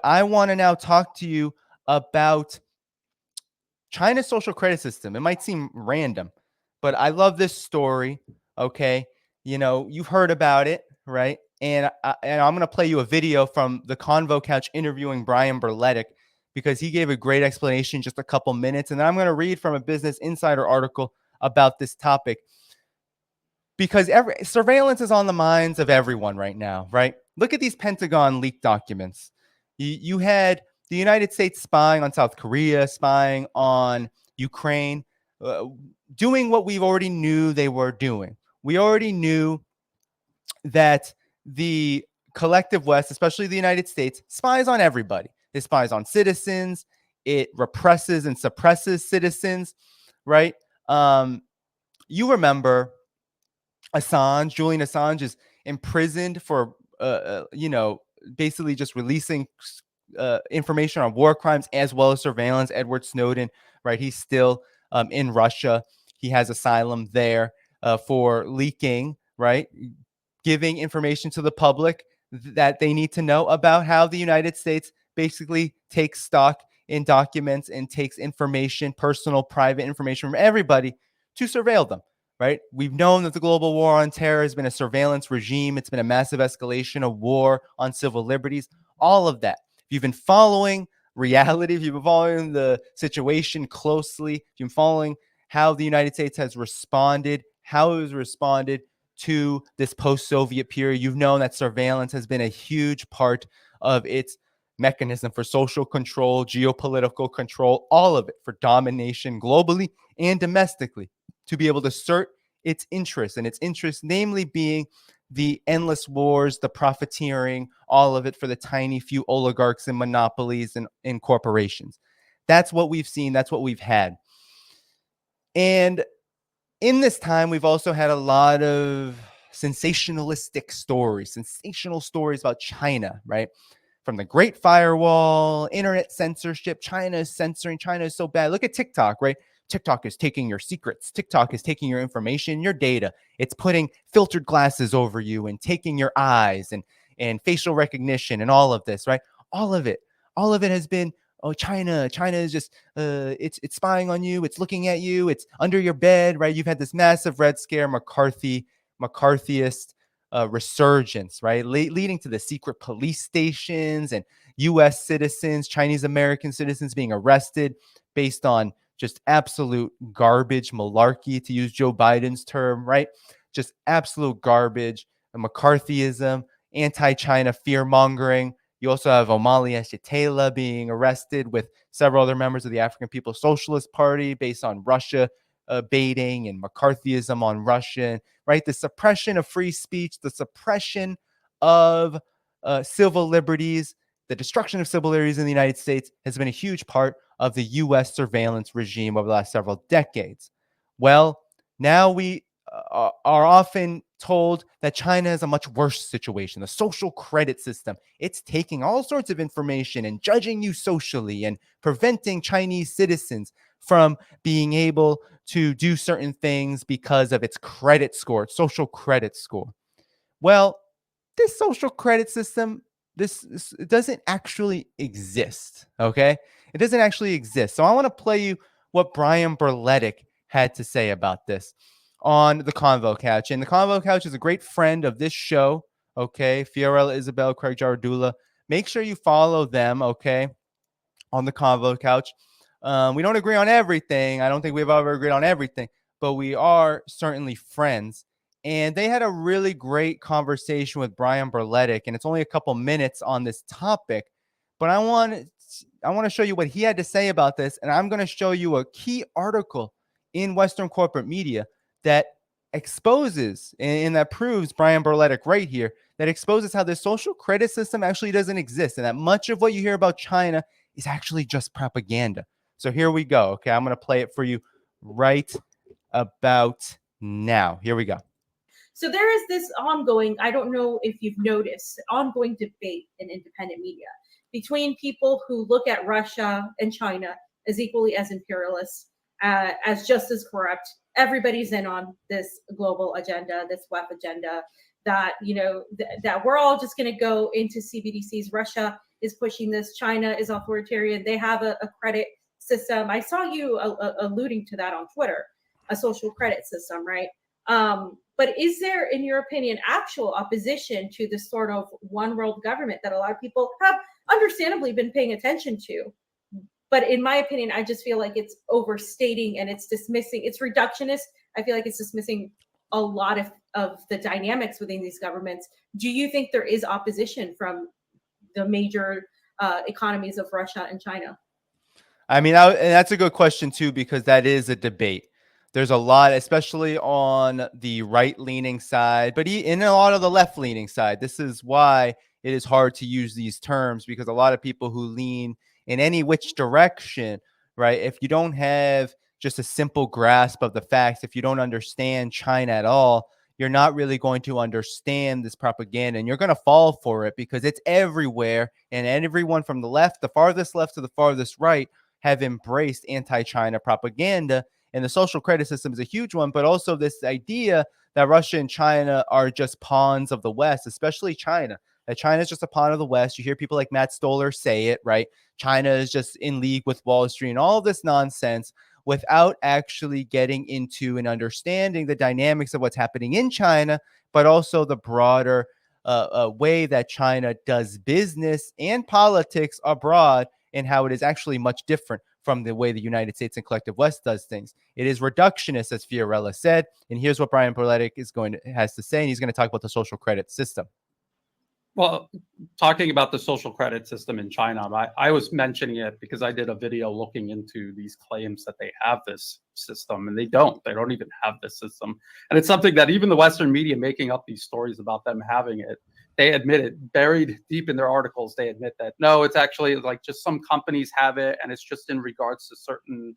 I want to now talk to you about China's social credit system. It might seem random, but I love this story. Okay. You've heard about it, right? And I'm going to play you a video from the Convo Couch interviewing Brian Berletic because he gave a great explanation just a couple minutes. And then I'm going to read from a Business Insider article about this topic because surveillance is on the minds of everyone right now, right? Look at these Pentagon leaked documents. You had the United States spying on South Korea, spying on Ukraine, doing what we already knew they were doing. We already knew that the collective West, especially the United States, spies on everybody. It spies on citizens. It represses and suppresses citizens, right? You remember Julian Assange is imprisoned for, basically just releasing information on war crimes as well as surveillance. Edward Snowden, right? He's still in Russia. He has asylum there for leaking, right? Giving information to the public that they need to know about how the United States basically takes stock in documents and takes information, personal, private information from everybody to surveil them. Right? We've known that the global war on terror has been a surveillance regime. It's been a massive escalation of war on civil liberties, all of that. If you've been following reality, if you've been following the situation closely, if you've been following how the United States has responded, how it has responded to this post-Soviet period, you've known that surveillance has been a huge part of its mechanism for social control, geopolitical control, all of it for domination globally and domestically, to be able to assert its interests, and its interests namely being the endless wars, the profiteering, all of it for the tiny few oligarchs and monopolies and corporations. That's what we've seen. That's what we've had. And in this time, we've also had a lot of sensationalistic stories, sensational stories about China, right? From the Great Firewall, internet censorship, China is censoring, China is so bad. Look at TikTok, right? TikTok is taking your secrets. TikTok is taking your information, your data. It's putting filtered glasses over you and taking your eyes and facial recognition and all of this, right? All of it has been, oh, China is just, it's spying on you. It's looking at you. It's under your bed, right? You've had this massive Red Scare, McCarthyist resurgence, right? Leading to the secret police stations and U.S. citizens, Chinese American citizens being arrested based on just absolute garbage, malarkey, to use Joe Biden's term, right? Just absolute garbage, McCarthyism, anti-China fear-mongering. You also have Omali Yeshitela being arrested with several other members of the African People's Socialist Party based on Russia baiting and McCarthyism on Russia, right? The suppression of free speech, the suppression of civil liberties, the destruction of civil liberties in the United States has been a huge part of the U.S. surveillance regime over the last several decades. Well, now we are often told that China has a much worse situation. The social credit system, it's taking all sorts of information and judging you socially and preventing Chinese citizens from being able to do certain things because of its credit score, its social credit score. Well, this social credit system, this it doesn't actually exist, okay? It doesn't actually exist. So I want to play you what Brian Berletic had to say about this on the Convo Couch. And the Convo Couch is a great friend of this show, okay? Fiorella Isabel, Craig Jardula. Make sure you follow them, okay, on the Convo Couch. We don't agree on everything. I don't think we've ever agreed on everything, but we are certainly friends. And they had a really great conversation with Brian Berletic, and it's only a couple minutes on this topic, but I want to show you what he had to say about this, and I'm going to show you a key article in Western corporate media that exposes and that proves Brian Berletic right here, that exposes how this social credit system actually doesn't exist, and that much of what you hear about China is actually just propaganda. So here we go. Okay, I'm going to play it for you right about now. Here we go. So there is this ongoing, I don't know if you've noticed, ongoing debate in independent media between people who look at Russia and China as equally as imperialists, as just as corrupt. Everybody's in on this global agenda, this WEF agenda, that, that we're all just going to go into CBDCs. Russia is pushing this. China is authoritarian. They have a credit system. I saw you alluding to that on Twitter, a social credit system, right? But is there, in your opinion, actual opposition to this sort of one world government that a lot of people have understandably been paying attention to? But in my opinion, I just feel like it's overstating and it's dismissing, it's reductionist. I feel like it's dismissing a lot of the dynamics within these governments. Do you think there is opposition from the major economies of Russia and China? I mean, and that's a good question too, because that is a debate. There's a lot, especially on the right-leaning side, but in a lot of the left-leaning side. This is why it is hard to use these terms, because a lot of people who lean in any which direction, right? If you don't have just a simple grasp of the facts, if you don't understand China at all, you're not really going to understand this propaganda, and you're going to fall for it because it's everywhere. And everyone from the farthest left to the farthest right, have embraced anti-China propaganda. And the social credit system is a huge one, but also this idea that Russia and China are just pawns of the West, especially China, that China is just a pawn of the West. You hear people like Matt Stoller say it, right? China is just in league with Wall Street and all of this nonsense, without actually getting into and understanding the dynamics of what's happening in China, but also the broader way that China does business and politics abroad, and how it is actually much different from the way the United States and collective West does things. It is reductionist, as Fiorella said. And here's what Brian Berletic has to say, and he's going to talk about the social credit system. Well, talking about the social credit system in China, I was mentioning it because I did a video looking into these claims that they have this system, and they don't. They don't even have this system. And it's something that even the Western media making up these stories about them having it, they admit it, buried deep in their articles. They admit that, no, it's actually like just some companies have it, and it's just in regards to certain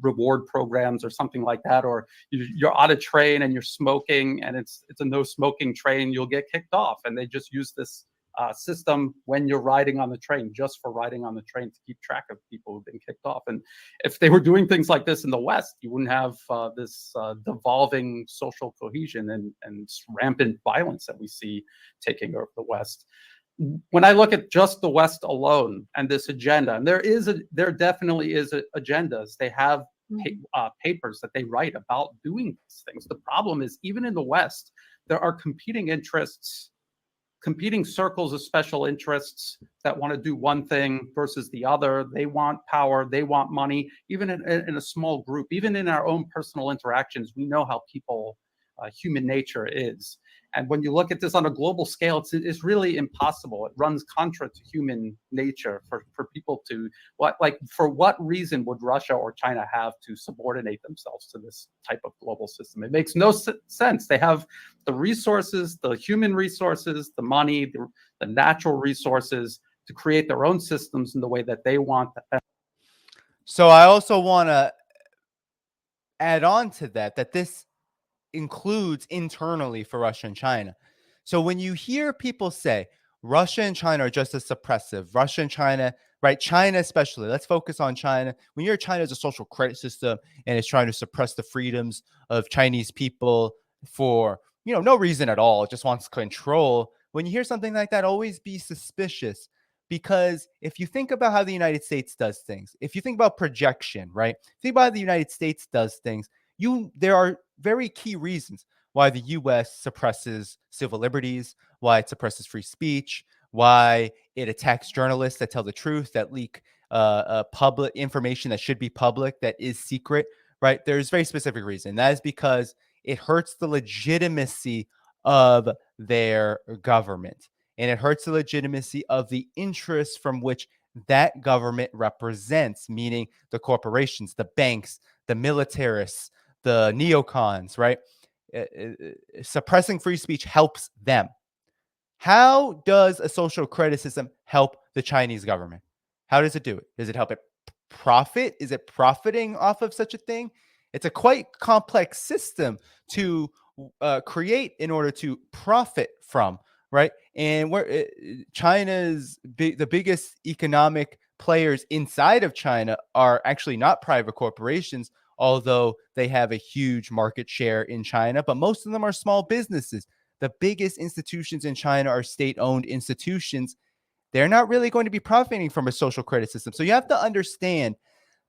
reward programs or something like that, or you're on a train and you're smoking and it's a no smoking train, you'll get kicked off, and they just use this system when you're riding on the train, just for riding on the train, to keep track of people who've been kicked off. And if they were doing things like this in the West, you wouldn't have this devolving social cohesion and rampant violence that we see taking over the West. When I look at just the West alone and this agenda, and there definitely is agendas. They have papers that they write about doing these things. The problem is, even in the West, there are competing interests, competing circles of special interests that want to do one thing versus the other. They want power, they want money. Even in a small group, even in our own personal interactions, we know how human nature is. And when you look at this on a global scale, it's really impossible. It runs contra to human nature for people to, for what reason would Russia or China have to subordinate themselves to this type of global system? It makes no sense. They have the resources, the human resources, the money, the natural resources to create their own systems in the way that they want. So I also want to add on to that this includes internally for Russia and China. So when you hear people say Russia and China are just as suppressive, Russia and China, right? China especially, let's focus on China. When you're China as a social credit system and it's trying to suppress the freedoms of Chinese people for, no reason at all, it just wants control. When you hear something like that, always be suspicious, because if you think about how the United States does things, if you think about projection, right? Think about how the United States does things. There are very key reasons why the U.S. suppresses civil liberties, why it suppresses free speech, why it attacks journalists that tell the truth, that leak public information that should be public, that is secret, right? There's very specific reason. That is because it hurts the legitimacy of their government, and it hurts the legitimacy of the interests from which that government represents, meaning the corporations, the banks, the militarists, the neocons, right? Suppressing free speech helps them. How does a social credit system help the Chinese government? How does it do it? Does it help it profit? Is it profiting off of such a thing? It's a quite complex system to create in order to profit from, right? And where China's the biggest economic players inside of China are actually not private corporations, although they have a huge market share in China, but most of them are small businesses. The biggest institutions in China are state-owned institutions. they're not really going to be profiting from a social credit system. So you have to understand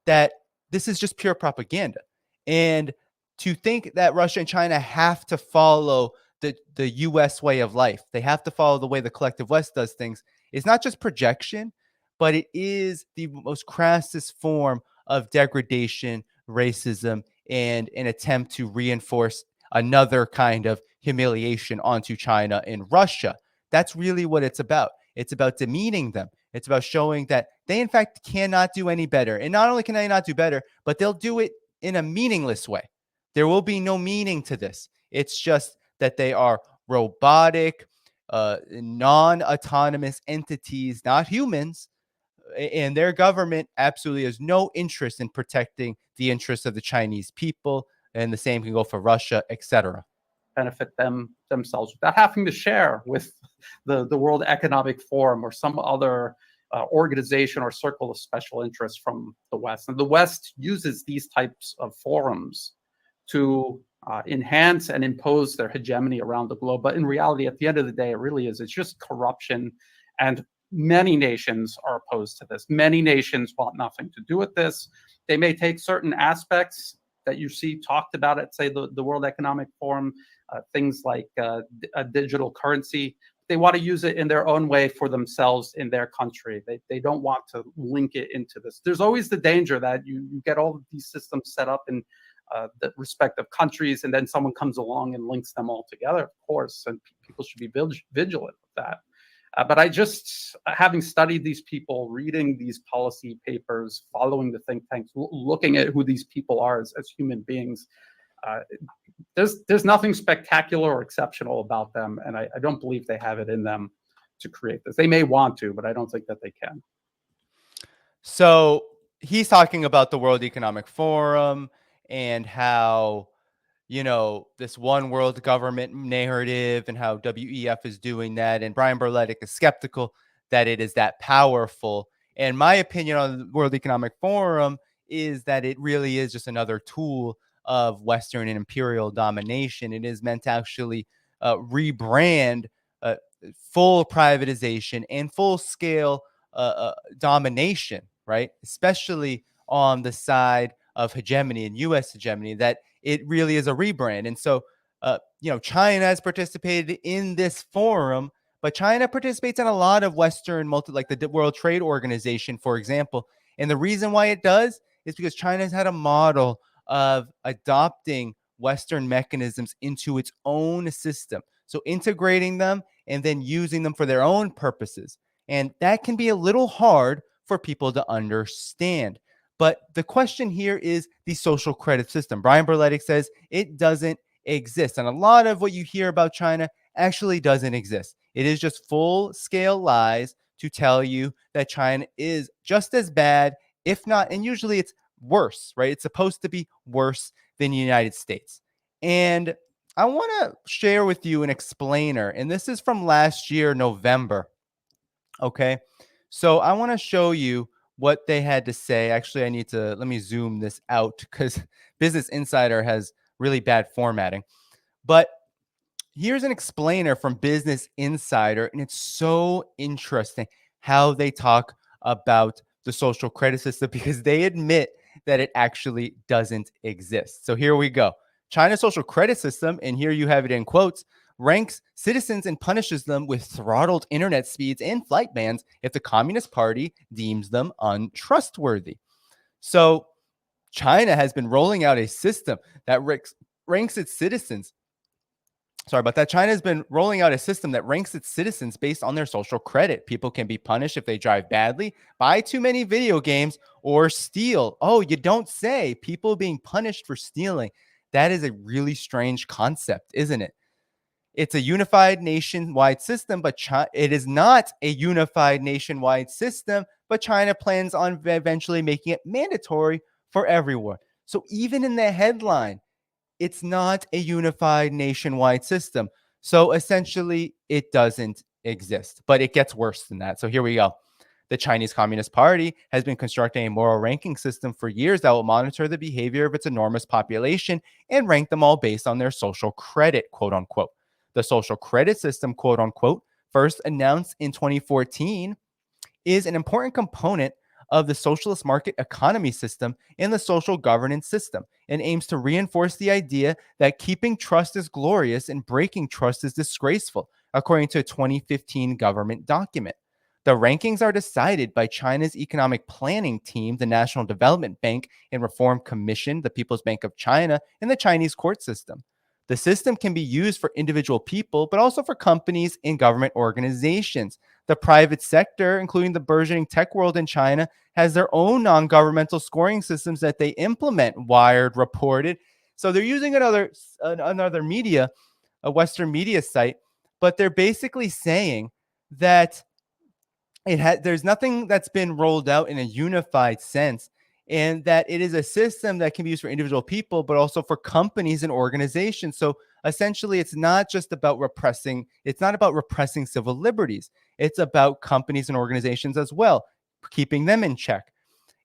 that this is just pure propaganda. And to think that Russia and China have to follow the US way of life, they have to follow the way the collective West does things, is not just projection, but it is the most crassest form of degradation, racism, and an attempt to reinforce another kind of humiliation onto China and Russia. That's really what it's about. It's about demeaning them. It's about showing that they, in fact, cannot do any better. And not only can they not do better, but they'll do it in a meaningless way. There will be no meaning to this. It's just that they are robotic, non-autonomous entities, not humans, and their government absolutely has no interest in protecting the interests of the Chinese people, and the same can go for Russia, etc. Benefit themselves without having to share with the World Economic Forum or some other organization or circle of special interest from the West. And the West uses these types of forums to enhance and impose their hegemony around the globe. But in reality, at the end of the day, it's just corruption. And many nations are opposed to this. Many nations want nothing to do with this. They may take certain aspects that you see talked about at, say, the World Economic Forum, things like a digital currency. They want to use it in their own way for themselves in their country. They don't want to link it into this. There's always the danger that you get all of these systems set up in the respective countries, and then someone comes along and links them all together, of course, and people should be vigilant with that. But I just, having studied these people, reading these policy papers, following the think tanks, looking at who these people are as human beings, there's nothing spectacular or exceptional about them, and I don't believe they have it in them to create this. They may want to, but I don't think that they can. So he's talking about the World Economic Forum and how, this one world government narrative and how WEF is doing that. And Brian Berletic is skeptical that it is that powerful. And my opinion on the World Economic Forum is that it really is just another tool of Western and imperial domination. It is meant to actually rebrand full privatization and full scale domination, right? Especially on the side of hegemony and U.S. hegemony, that it really is a rebrand. And so, China has participated in this forum, but China participates in a lot of Western like the World Trade Organization, for example. And the reason why it does is because China has had a model of adopting Western mechanisms into its own system. So integrating them and then using them for their own purposes. And that can be a little hard for people to understand. But the question here is the social credit system. Brian Berletic says it doesn't exist. And a lot of what you hear about China actually doesn't exist. It is just full-scale lies to tell you that China is just as bad, if not, and usually it's worse, right? It's supposed to be worse than the United States. And I want to share with you an explainer, and this is from last year, November. Okay, so I want to show you what they had to say. Actually, let me zoom this out because Business Insider has really bad formatting. But here's an explainer from Business Insider, and it's so interesting how they talk about the social credit system because they admit that it actually doesn't exist. So here we go. China's social credit system, and here you have it in quotes, ranks citizens and punishes them with throttled internet speeds and flight bans if the Communist Party deems them untrustworthy. So China has been rolling out a system that ranks its citizens. Sorry about that. China has been rolling out a system that ranks its citizens based on their social credit. People can be punished if they drive badly, buy too many video games, or steal. Oh, you don't say. People being punished for stealing. That is a really strange concept, isn't it? It's a unified nationwide system, but it is not a unified nationwide system, but China plans on eventually making it mandatory for everyone. So even in the headline, it's not a unified nationwide system. So essentially, it doesn't exist, but it gets worse than that. So here we go. The Chinese Communist Party has been constructing a moral ranking system for years that will monitor the behavior of its enormous population and rank them all based on their social credit, quote unquote. The social credit system, quote unquote, first announced in 2014, is an important component of the socialist market economy system and the social governance system, and aims to reinforce the idea that keeping trust is glorious and breaking trust is disgraceful, according to a 2015 government document. The rankings are decided by China's economic planning team, the National Development Bank and Reform Commission, the People's Bank of China, and the Chinese court system. The system can be used for individual people, but also for companies and government organizations. The private sector, including the burgeoning tech world in China, has their own non-governmental scoring systems that they implement, Wired reported. So they're using another media, a Western media site, but they're basically saying that there's nothing that's been rolled out in a unified sense, and that it is a system that can be used for individual people, but also for companies and organizations. So essentially, it's not about repressing civil liberties. It's about companies and organizations as well, keeping them in check.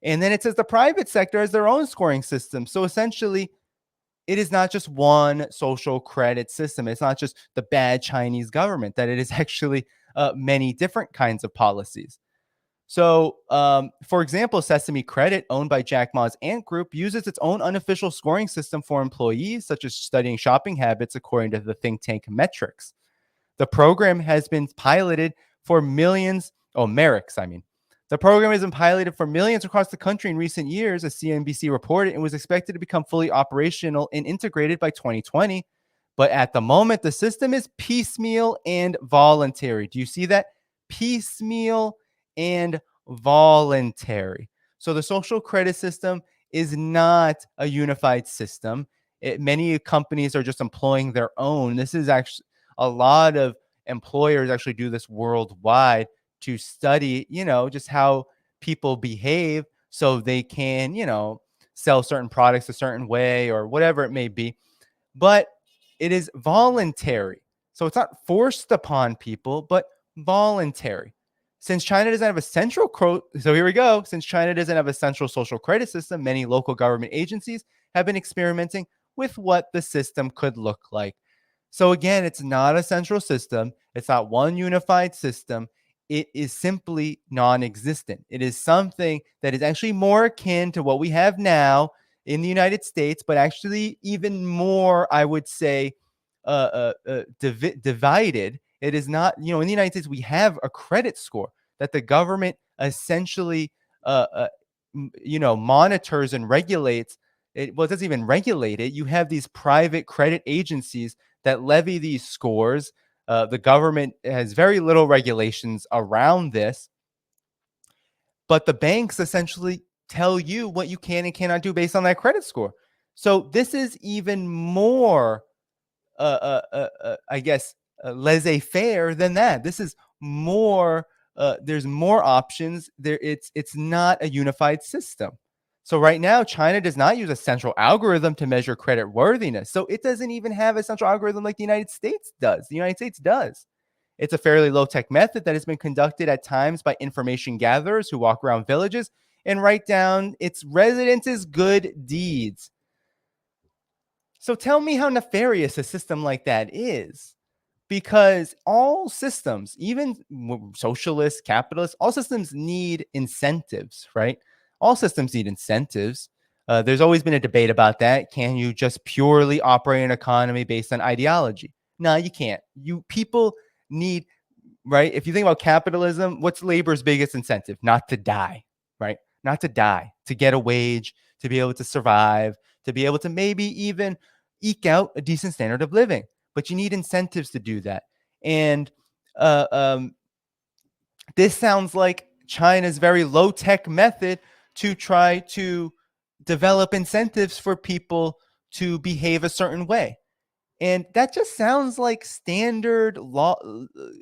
And then it says the private sector has their own scoring system. So essentially, it is not just one social credit system. It's not just the bad Chinese government, that it is actually many different kinds of policies. So, for example, Sesame Credit, owned by Jack Ma's Ant Group, uses its own unofficial scoring system for employees, such as studying shopping habits, according to the think tank Metrics. The program has been piloted for millions. Oh, Merrick's, I mean. The program has been piloted for millions across the country in recent years, as CNBC reported, and was expected to become fully operational and integrated by 2020. But at the moment, the system is piecemeal and voluntary. Do you see that? Piecemeal and voluntary. So the social credit system is not a unified system. Many companies are just employing their own. This is actually a lot of employers actually do this worldwide to study, just how people behave so they can, sell certain products a certain way or whatever it may be. But it is voluntary. So it's not forced upon people, but voluntary. Since China doesn't have a central Since China doesn't have a central social credit system, many local government agencies have been experimenting with what the system could look like. So again, it's not a central system. It's not one unified system. It is simply non-existent. It is something that is actually more akin to what we have now in the United States, but actually even more, I would say, divided. It is not, in the United States, we have a credit score that the government essentially, monitors and regulates. It doesn't even regulate it. You have these private credit agencies that levy these scores. The government has very little regulations around this, but the banks essentially tell you what you can and cannot do based on that credit score. So this is even more, I guess, laissez-faire than that. This is more. There's more options. It's not a unified system. So right now, China does not use a central algorithm to measure credit worthiness. So it doesn't even have a central algorithm like the United States does. The United States does. It's a fairly low-tech method that has been conducted at times by information gatherers who walk around villages and write down its residents' good deeds. So tell me how nefarious a system like that is. Because all systems, even socialist, capitalist, all systems need incentives, right? All systems need incentives. There's always been a debate about that. Can you just purely operate an economy based on ideology? No, you can't. People need, right? If you think about capitalism, what's labor's biggest incentive? Not to die, right? Not to die, to get a wage, to be able to survive, to be able to maybe even eke out a decent standard of living. But you need incentives to do that. And this sounds like China's very low-tech method to try to develop incentives for people to behave a certain way. And that just sounds like standard law,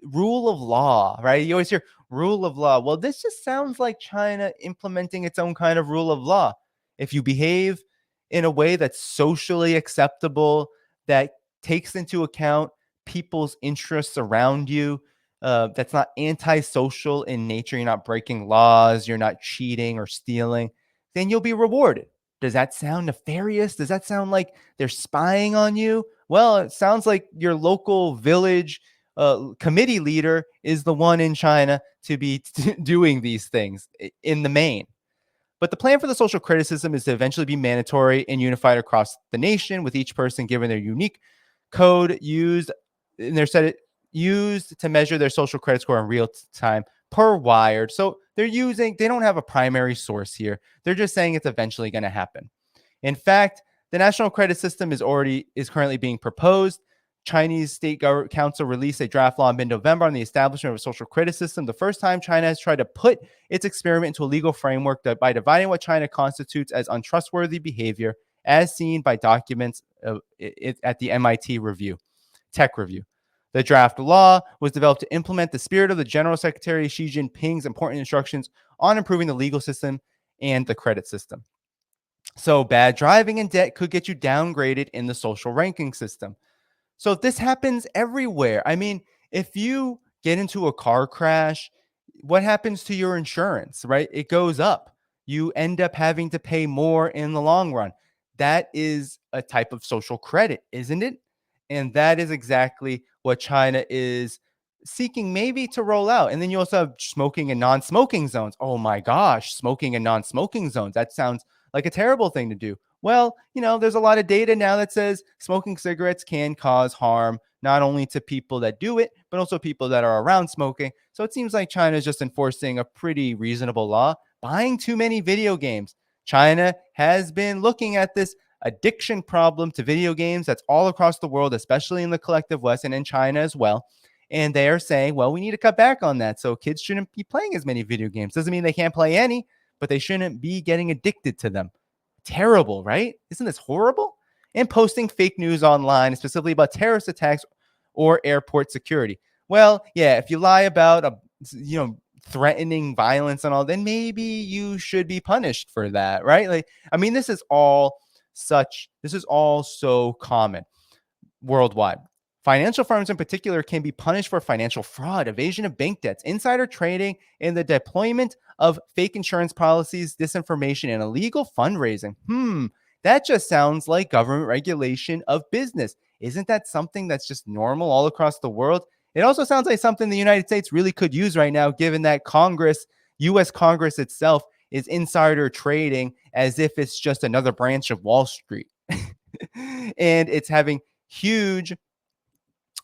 rule of law, right? You always hear rule of law. Well, this just sounds like China implementing its own kind of rule of law. If you behave in a way that's socially acceptable, that takes into account people's interests around you, that's not antisocial in nature, you're not breaking laws, you're not cheating or stealing, then you'll be rewarded. Does that sound nefarious? Does that sound like they're spying on you? Well, it sounds like your local village committee leader is the one in China to be doing these things in the main. But the plan for the social credit system is to eventually be mandatory and unified across the nation, with each person given their unique code used in their set used to measure their social credit score in real time per wired. So they don't have a primary source here. They're just saying it's eventually going to happen. In fact, the national credit system is currently being proposed. Chinese State Council released a draft law in mid-November on the establishment of a social credit system, the first time China has tried to put its experiment into a legal framework by dividing what China constitutes as untrustworthy behavior, as seen by documents at the MIT Tech Review. The draft law was developed to implement the spirit of the General Secretary Xi Jinping's important instructions on improving the legal system and the credit system. So bad driving and debt could get you downgraded in the social ranking system. So this happens everywhere. I mean, if you get into a car crash, what happens to your insurance, right? It goes up. You end up having to pay more in the long run. That is a type of social credit, isn't it? And that is exactly what China is seeking maybe to roll out. And then you also have smoking and non-smoking zones. Oh my gosh, smoking and non-smoking zones. That sounds like a terrible thing to do. Well, there's a lot of data now that says smoking cigarettes can cause harm, not only to people that do it, but also people that are around smoking. So it seems like China is just enforcing a pretty reasonable law. Buying too many video games. China has been looking at this addiction problem to video games that's all across the world, especially in the collective West and in China as well. And they are saying, well, we need to cut back on that. So kids shouldn't be playing as many video games. Doesn't mean they can't play any, but they shouldn't be getting addicted to them. Terrible, right? Isn't this horrible? And posting fake news online, specifically about terrorist attacks or airport security. Well, yeah, if you lie about threatening violence and all, then maybe you should be punished for that, right? This is all so common worldwide. Financial firms in particular can be punished for financial fraud, evasion of bank debts, insider trading, and the deployment of fake insurance policies, disinformation, and illegal fundraising. That just sounds like government regulation of business. Isn't that something that's just normal all across the world? It also sounds like something the United States really could use right now, given that U.S. Congress itself is insider trading as if it's just another branch of Wall Street. And it's having huge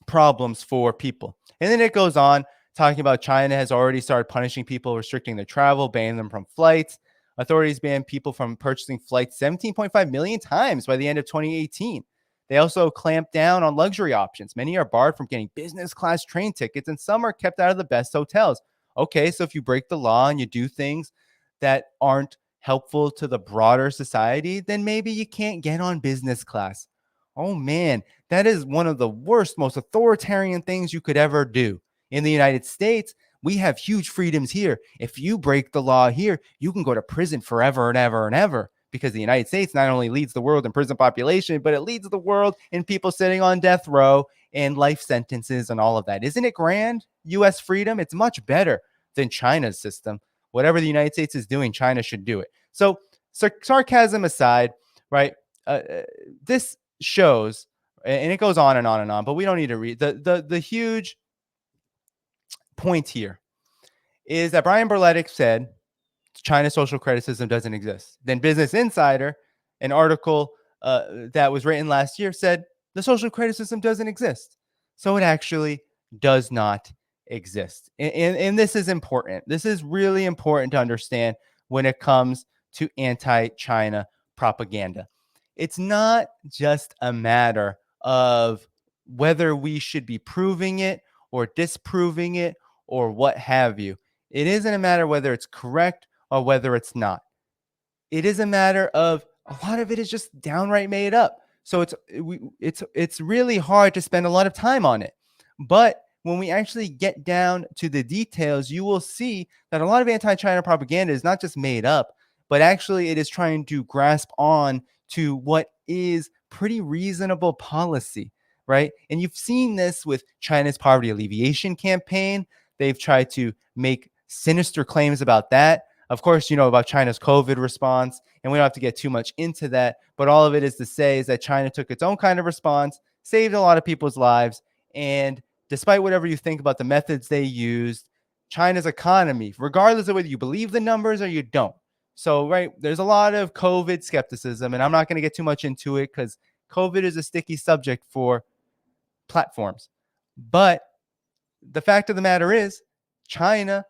problems for people. And then it goes on talking about China has already started punishing people, restricting their travel, banning them from flights. Authorities banned people from purchasing flights 17.5 million times by the end of 2018. They also clamped down on luxury options. Many are barred from getting business class train tickets, and some are kept out of the best hotels. Okay, so if you break the law and you do things that aren't helpful to the broader society, then maybe you can't get on business class. Oh man, that is one of the worst, most authoritarian things you could ever do. In the United States, we have huge freedoms here. If you break the law here, you can go to prison forever and ever and ever, because the United States not only leads the world in prison population, but it leads the world in people sitting on death row and life sentences and all of that. Isn't it grand? U.S. freedom? It's much better than China's system. Whatever the United States is doing, China should do it. So sarcasm aside, right? This shows, and it goes on and on and on, but we don't need to read the huge point here is that Brian Berletic said China's social credit system doesn't exist. Then Business Insider, an article that was written last year, said the social credit system doesn't exist. So it actually does not exist. And this is important. This is really important to understand when it comes to anti-China propaganda. It's not just a matter of whether we should be proving it or disproving it or what have you. It isn't a matter whether it's correct or whether it's not. It is a matter of a lot of it is just downright made up. So it's really hard to spend a lot of time on it. But when we actually get down to the details, you will see that a lot of anti-China propaganda is not just made up, but actually it is trying to grasp on to what is pretty reasonable policy, right? And you've seen this with China's poverty alleviation campaign. They've tried to make sinister claims about that. Of course, you know about China's COVID response, and we don't have to get too much into that, but all of it is to say is that China took its own kind of response, saved a lot of people's lives, and despite whatever you think about the methods they used, China's economy, regardless of whether you believe the numbers or you don't. So, right, there's a lot of COVID skepticism, and I'm not going to get too much into it because COVID is a sticky subject for platforms. But the fact of the matter is, China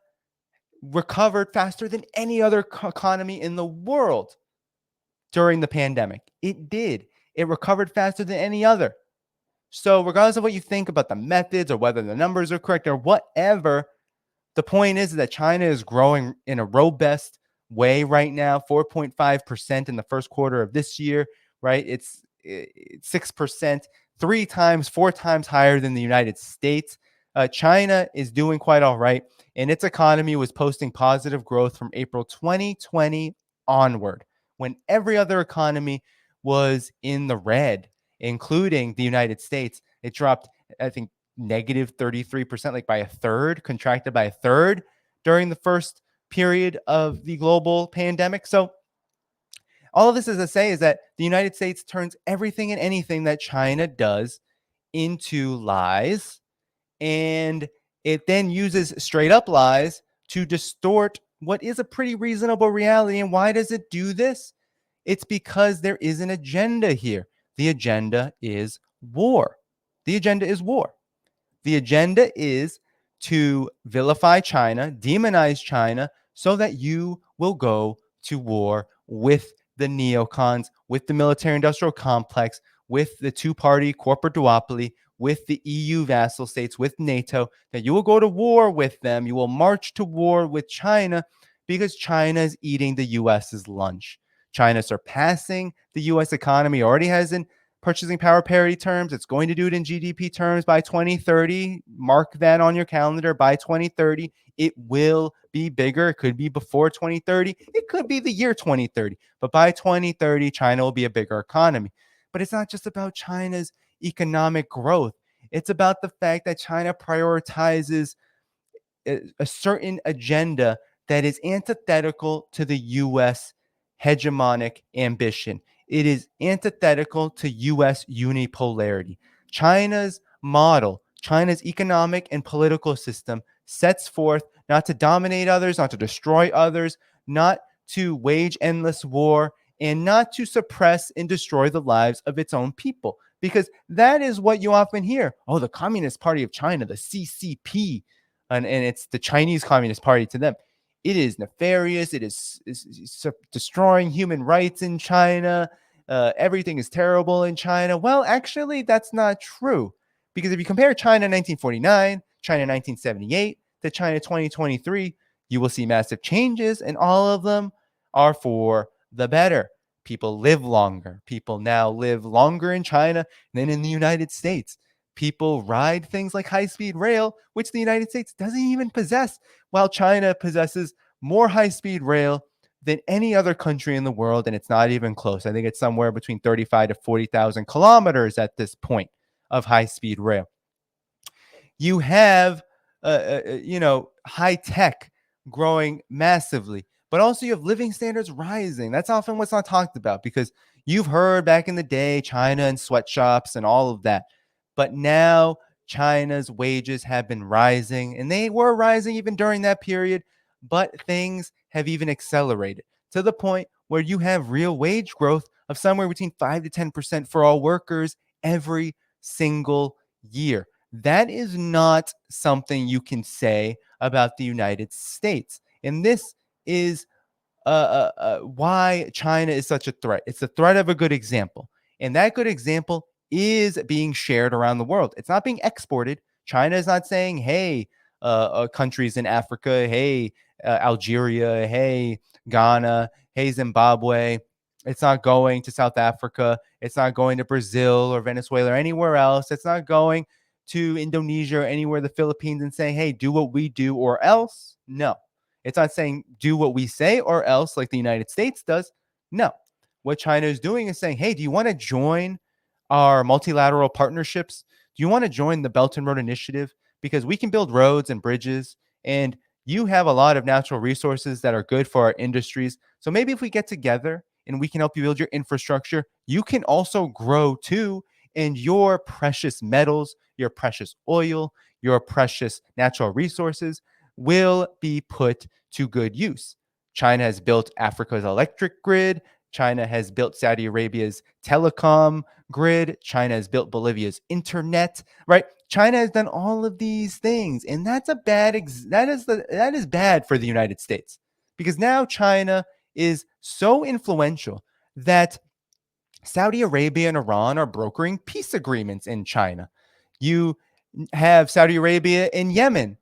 recovered faster than any other economy in the world during the pandemic. It did. It recovered faster than any other. So regardless of what you think about the methods or whether the numbers are correct or whatever, the point is that China is growing in a robust way right now, 4.5% in the first quarter of this year, right? It's 6%, 4 times higher than the United States. China is doing quite all right, and its economy was posting positive growth from April 2020 onward, when every other economy was in the red, including the United States. It dropped, I think, negative 33%, like by a third, contracted by a third during the first period of the global pandemic. So all of this is to say is that the United States turns everything and anything that China does into lies, and it then uses straight up lies to distort what is a pretty reasonable reality. And why does it do this? It's because there is an agenda here. The agenda is war. The agenda is war. The agenda is to vilify China, demonize China, so that you will go to war with the neocons, with the military industrial complex, with the two-party corporate duopoly, with the EU vassal states, with NATO, that you will go to war with them. You will march to war with China because China is eating the US's lunch. China surpassing the US economy, already has in purchasing power parity terms. It's going to do it in GDP terms by 2030. Mark that on your calendar. By 2030, it will be bigger. It could be before 2030. It could be the year 2030. But by 2030, China will be a bigger economy. But it's not just about China's economic growth. It's about the fact that China prioritizes a certain agenda that is antithetical to the U.S. hegemonic ambition. It is antithetical to U.S. unipolarity. China's model, China's economic and political system sets forth not to dominate others, not to destroy others, not to wage endless war, and not to suppress and destroy the lives of its own people. Because that is what you often hear. Oh, the Communist Party of China, the CCP, and it's the Chinese Communist Party to them. It is nefarious. It is destroying human rights in China. Everything is terrible in China. Well, actually, that's not true. Because if you compare China 1949, China 1978 to China 2023, you will see massive changes, and all of them are for the better. People live longer. People now live longer in China than in the United States. People ride things like high-speed rail, which the United States doesn't even possess, while China possesses more high-speed rail than any other country in the world, and it's not even close. I think it's somewhere between 35 to 40,000 kilometers at this point of high-speed rail. You have, high tech growing massively, but also you have living standards rising. That's often what's not talked about, because you've heard back in the day China and sweatshops and all of that. But now China's wages have been rising, and they were rising even during that period, but things have even accelerated to the point where you have real wage growth of somewhere between 5 to 10% for all workers every single year. That is not something you can say about the United States. And this is why China is such a threat. It's the threat of a good example. And that good example is being shared around the world. It's not being exported. China is not saying, hey, countries in Africa, hey, Algeria, hey, Ghana, hey, Zimbabwe. It's not going to South Africa. It's not going to Brazil or Venezuela or anywhere else. It's not going to Indonesia or anywhere, the Philippines, and saying, hey, do what we do or else. No. It's not saying do what we say or else like the United States does. No. What China is doing is saying, hey, do you want to join our multilateral partnerships? Do you want to join the Belt and Road Initiative? Because we can build roads and bridges, and you have a lot of natural resources that are good for our industries. So maybe if we get together and we can help you build your infrastructure, you can also grow too. And your precious metals, your precious oil, your precious natural resources will be put to good use. China has built Africa's electric grid. China has built Saudi Arabia's telecom grid. China has built Bolivia's internet, right? China has done all of these things, and that's a bad that is bad for the United States, because now China is so influential that Saudi Arabia and Iran are brokering peace agreements in China. You have Saudi Arabia and Yemen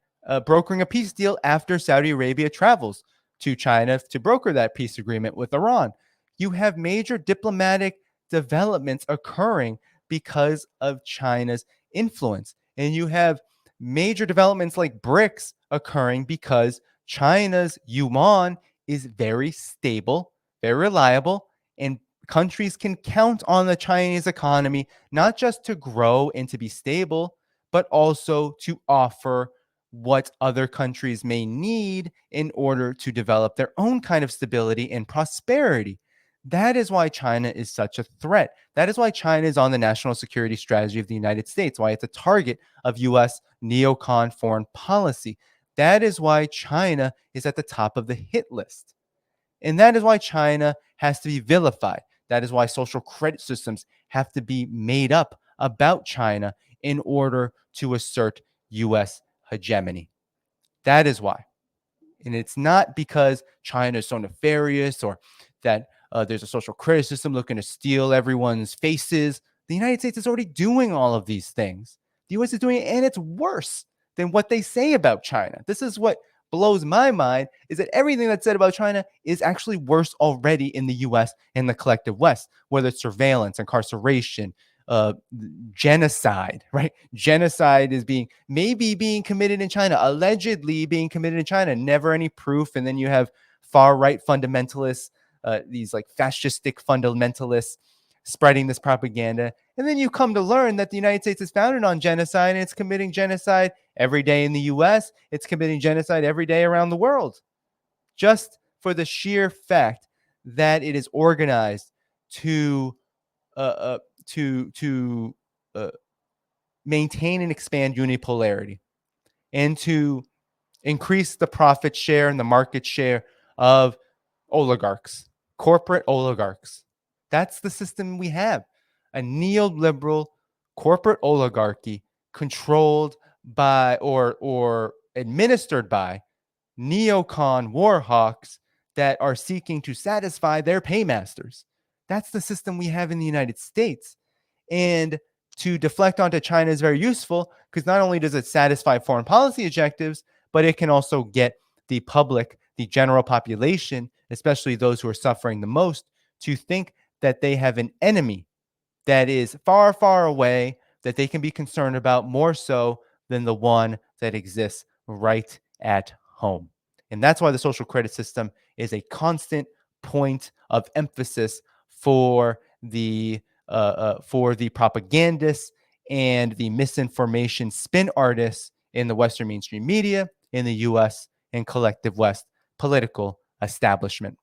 brokering a peace deal after Saudi Arabia travels to China to broker that peace agreement with Iran. You have major diplomatic developments occurring because of China's influence. And you have major developments like BRICS occurring because China's yuan is very stable, very reliable, and countries can count on the Chinese economy not just to grow and to be stable, but also to offer what other countries may need in order to develop their own kind of stability and prosperity. That is why China is such a threat. That is why China is on the national security strategy of the United States, why it's a target of US neocon foreign policy. That is why China is at the top of the hit list. And that is why China has to be vilified. That is why social credit systems have to be made up about China in order to assert US hegemony. That is why. And it's not because China is so nefarious or that there's a social credit system looking to steal everyone's faces. The United States is already doing all of these things. The US is doing it, and it's worse than what they say about China. This is what blows my mind, is that everything that's said about China is actually worse already in the US and the collective West, whether it's surveillance, incarceration, genocide, right? Genocide is maybe being committed in China, allegedly being committed in China, never any proof. And then you have far right fundamentalists, these like fascistic fundamentalists spreading this propaganda. And then you come to learn that the United States is founded on genocide, and it's committing genocide every day in the US. It's committing genocide every day around the world, just for the sheer fact that it is organized to uh, maintain and expand unipolarity and to increase the profit share and the market share of oligarchs, corporate oligarchs. That's the system we have, a neoliberal corporate oligarchy controlled by or administered by neocon war hawks that are seeking to satisfy their paymasters. That's the system we have in the United States. And to deflect onto China is very useful because not only does it satisfy foreign policy objectives, but it can also get the public, the general population, especially those who are suffering the most, to think that they have an enemy that is far, far away, that they can be concerned about more so than the one that exists right at home. And that's why the social credit system is a constant point of emphasis for the propagandists and the misinformation spin artists in the Western mainstream media, in the US and collective West political establishment.